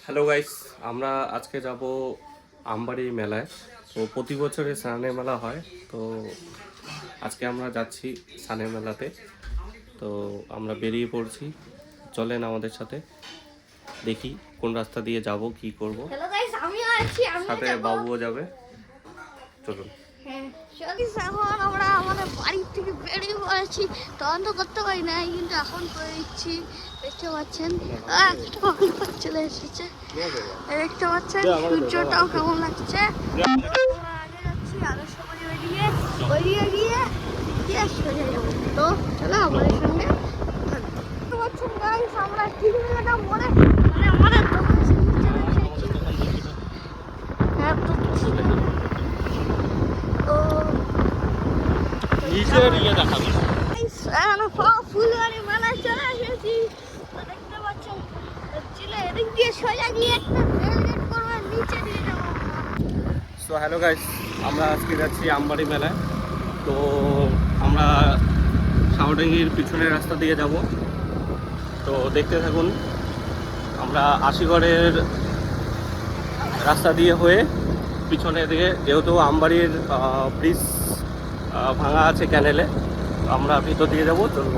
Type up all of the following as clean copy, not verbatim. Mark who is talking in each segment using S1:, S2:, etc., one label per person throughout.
S1: Hello guys, আমরা আজকে যাব আমবাড়ি মেলায়। তো প্রতি বছরে সানের মেলা হয়, তো আজকে আমরা যাচ্ছি সানের মেলাতে। তো আমরা বেরিয়ে পড়ছি, চলেন আমাদের সাথে, দেখি কোন রাস্তা দিয়ে যাব, কি করব।
S2: হ্যালো গাইস, আমিও আছি,
S1: সাথে বাবুও যাবে, চলুন।
S2: হ্যাঁ, এখন আমরা আমাদের বাড়ির থেকে বেরিয়ে পড়েছি। তদন্ত করতে পারি না, কিন্তু এখন করে দিচ্ছি। দেখতে পাচ্ছেন একটা বাংলা চলে এসেছে, দেখতে পাচ্ছেন সূর্যটাও কেমন লাগছে। আমরা আগে যাচ্ছি, আরো সবাই বেরিয়ে গিয়ে সোজা যাবো। তো চলো আমাদের সঙ্গে দেখতে পাচ্ছেন গাইস, আমরা ঠিক জায়গাটা মনে মানে আমাদের দোকান চলে এসেছি। হ্যাঁ, তো ফুলবাড়ি মেলায় চলে এসেছি। তো দেখতে পাচ্ছেন এদিক দিয়ে সোজা গিয়ে একটা রেলগেট করবে, নিচে দিয়ে যাবো।
S1: সো হ্যালো গাইস, আমরা আজকে যাচ্ছি আমবাড়ি মেলায়। তো আমরা সাউডাঙ্গির পিছনের রাস্তা দিয়ে যাব, তো দেখতে থাকুন। আমরা আশিগড়ের রাস্তা দিয়ে হয়ে পিছনের দিকে, যেহেতু আমবাড়ির ব্রিজ ভাঙা আছে ক্যানেলে, আমরা ভিতর দিয়ে যাবো। চলুন।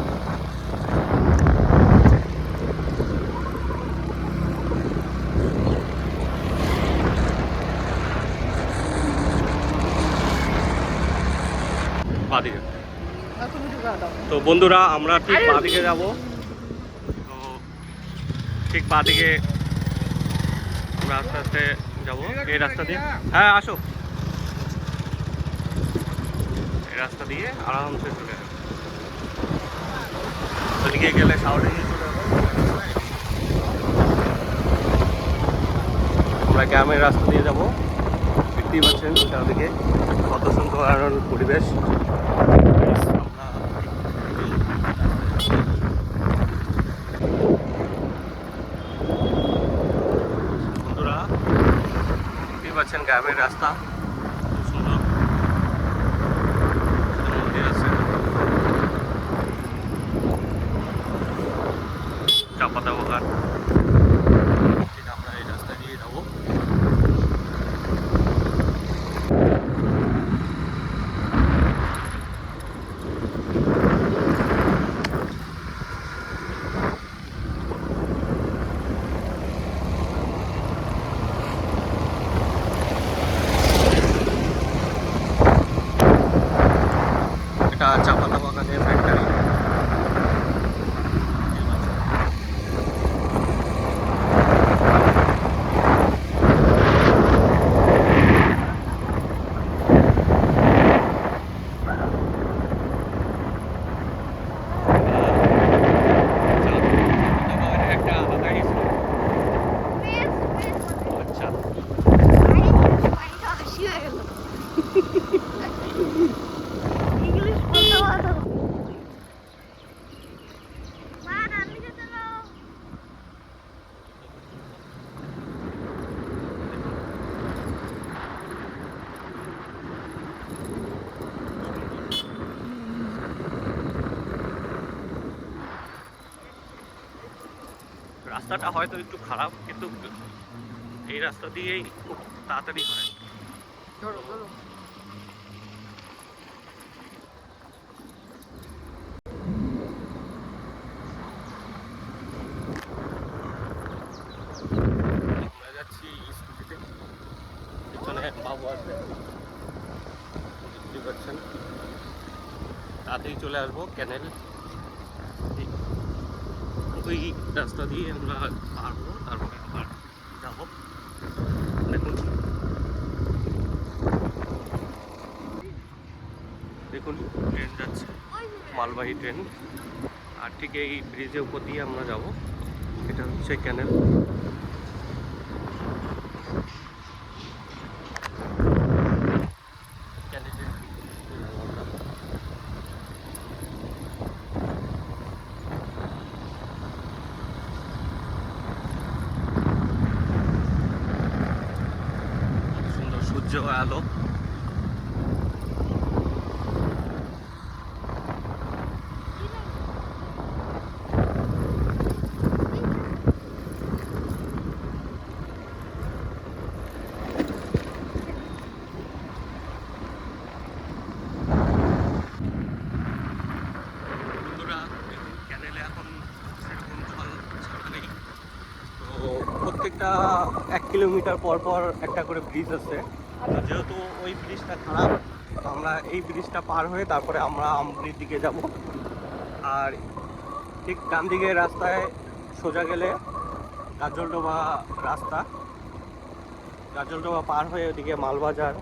S1: বাদিকে তো বন্ধুরা, আমরা ঠিক বাদিকে যাব। তো ঠিক বাদিকে আমরা আস্তে আস্তে যাবো এই রাস্তা দিয়ে। হ্যাঁ আসো, এই রাস্তা দিয়ে আরামসে চলে যাবো। ওদিকে গেলে সাউডাঙ্গি চলে যাবো। আমরা গ্রামের রাস্তা দিয়ে যাবো। দেখতেই পাচ্ছেন চারদিকে কত সুন্দর পরিবেশ। বন্ধুরা দেখতেই পাচ্ছেন গ্রামের রাস্তা খুব সুন্দর, মন্দির আছে, চা পাতা বাগান। ঠিক আমরা এই রাস্তা দিয়ে যাবো। এটা চা পাতা বাগানের ফ্যাক্টরি। একটা আলাদা আচ্ছা,
S2: হাসি হয়ে গেল। ইংলিশ বলতে পারো মা, আমি যেতে দাও।
S1: রাস্তাটা হয়তো একটু খারাপ, কিন্তু এই রাস্তা দিয়েই খুব তাড়াতাড়ি হয়।
S2: ধরো ধরো।
S1: আমরা যাচ্ছি স্কুটিতে, পিছনে বাবু আসবে, দেখতে পাচ্ছেন। তাড়াতাড়ি চলে আসবো ক্যানেল। ওই রাস্তা দিয়ে আমরা পারবো, তারপরে আবার যাবো। দেখুন দেখুন ট্রেন যাচ্ছে, মালবাহী ট্রেন। আর ঠিক এই ব্রিজের উপর দিয়ে আমরা যাব। এটা হচ্ছে ক্যানেল। সুন্দর সূর্য আলো। প্রত্যেকটা 1 কিলোমিটার পর পর একটা করে ব্রিজ আছে। তো যেহেতু ওই ব্রিজটা খারাপ, তো আমরা এই ব্রিজটা পার হয়ে তারপরে আমরা আমবাড়ির দিকে যাব। আর ঠিক ডান দিকে রাস্তায় সোজা গেলে গাজলডোবা রাস্তা, গাজলডোবা পার হয়ে ওদিকে মালবাজার,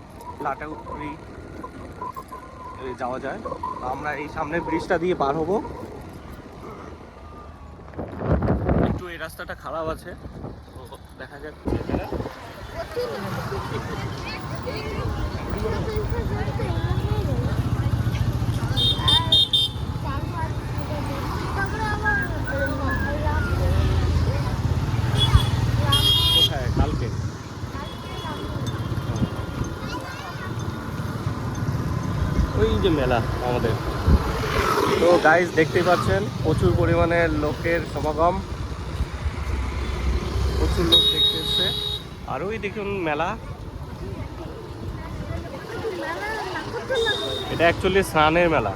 S1: লাটাগুড়ি যাওয়া যায়। তো আমরা এই সামনের ব্রিজটা দিয়ে পার হব। একটু এই রাস্তাটা খারাপ আছে, তো দেখা যাক। কোথায় কালকে? ওই যে মেলা আমাদের। তো গাইস দেখতেই পাচ্ছেন প্রচুর পরিমাণে লোকের সমাগম, প্রচুর লোক দেখতে এসছে। আর ওই দেখুন মেলা, এটা অ্যাকচুয়ালি স্নানের মেলা।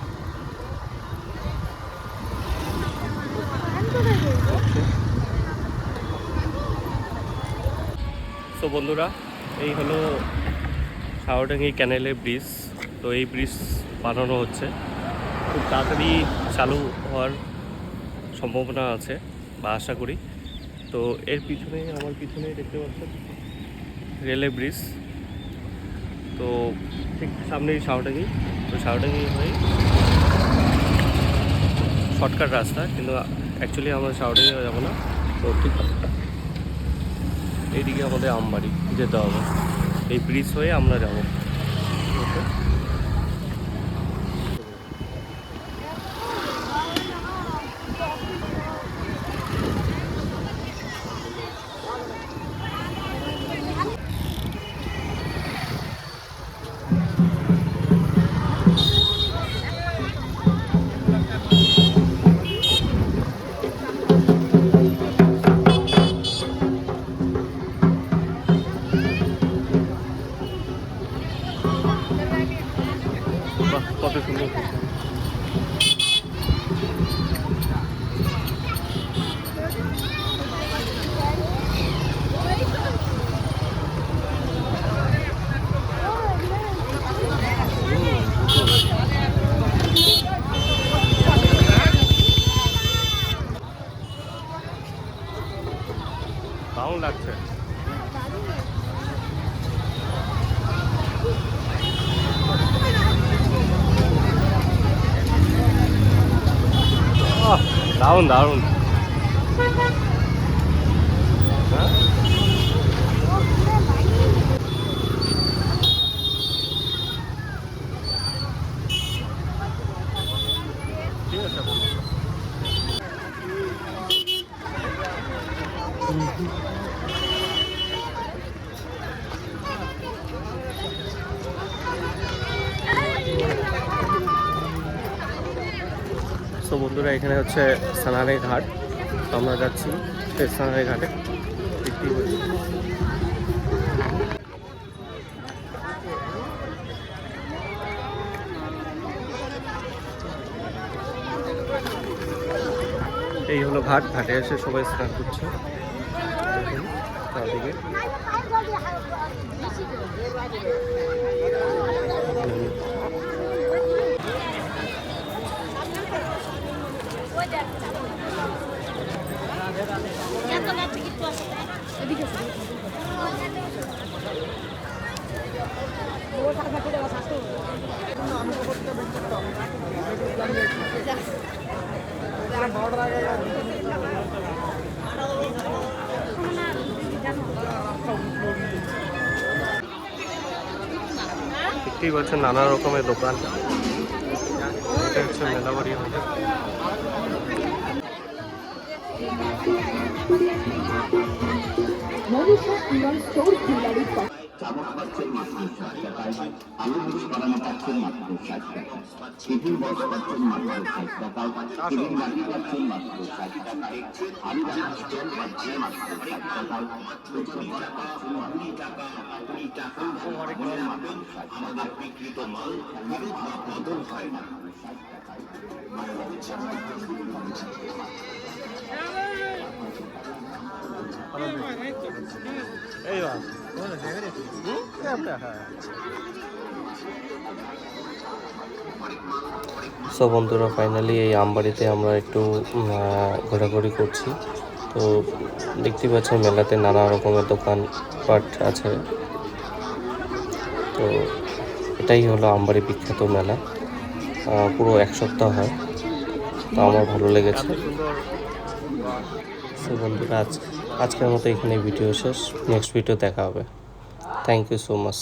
S1: তো বন্ধুরা, এই হলো সাওয়াডাঙ্গি ক্যানেলের ব্রিজ। তো এই ব্রিজ বানানো হচ্ছে, খুব তাড়াতাড়ি চালু হওয়ার সম্ভাবনা আছে বা আশা করি। তো এর পিছনে, আমার পিছনে দেখতে পাচ্ছেন রেলের ব্রিজ। তো ঠিক সামনেই সাওয়াডাঙ্গি। তো সাওয়াডাঙ্গি হয়ে শর্টকাট রাস্তা, কিন্তু অ্যাকচুয়ালি আমরা সাওয়াডাঙ্গি যাবো না। তো ঠিক এইদিকে আমাদের আমবাড়ি যেতে হবে, এই ব্রিজ হয়ে আমরা যাবো। ওকে, বাহ, কত সুন্দর। দারুণ লাগছে। দারুণ দারুণ। হ্যাঁ, ঠিক আছে। তো বন্ধুরা, এখানে হচ্ছে সানারে ঘাট। তো আমরা যাচ্ছি সানারে ঘাটে। দেখতেই পাচ্ছি এই হলো ঘাট। ঘাটে এসে সবাই স্নান করছে। দেখুন চারদিকে। দেখতেই পাচ্ছেন নানা রকমের দোকান। এটা হচ্ছে মেলাবাড়ি আমাদের।
S3: চামচ পাচ্ছেন মাত্র 60 টাকায়, আলু মুড়ি বানানো পাচ্ছেন মাত্র 60 টাকায়, টিফিন বক্স পাচ্ছেন মাত্র 60 টাকায়, টিফিন বাটি পাচ্ছেন মাত্র 60 টাকায়, আলু ভাজা স্ট্যান্ড পাচ্ছেন মাত্র 60 টাকায়, খিচুড়ি টাকা 20 টাকা 20 টাকা মনে রাখবেন, আমাদের বিক্রিত মাল বিরোধ বদল হয় না।
S1: এই বাস সো বন্ধুরা, ফাইনালি এই আমবাড়িতে আমরা একটু ঘোরাঘুরি করছি। তো দেখতে পাচ্ছেন মেলাতে নানা রকমের দোকানপাট আছে। তো এটাই হলো আমবাড়ি বিখ্যাত মেলা, পুরো 1 সপ্তাহ হয়। তো আমার ভালো লেগেছে। সো বন্ধুরা, আজকের মতো এখানে ভিডিও শেষ। নেক্সট ভিডিও দেখা হবে। Thank you so much.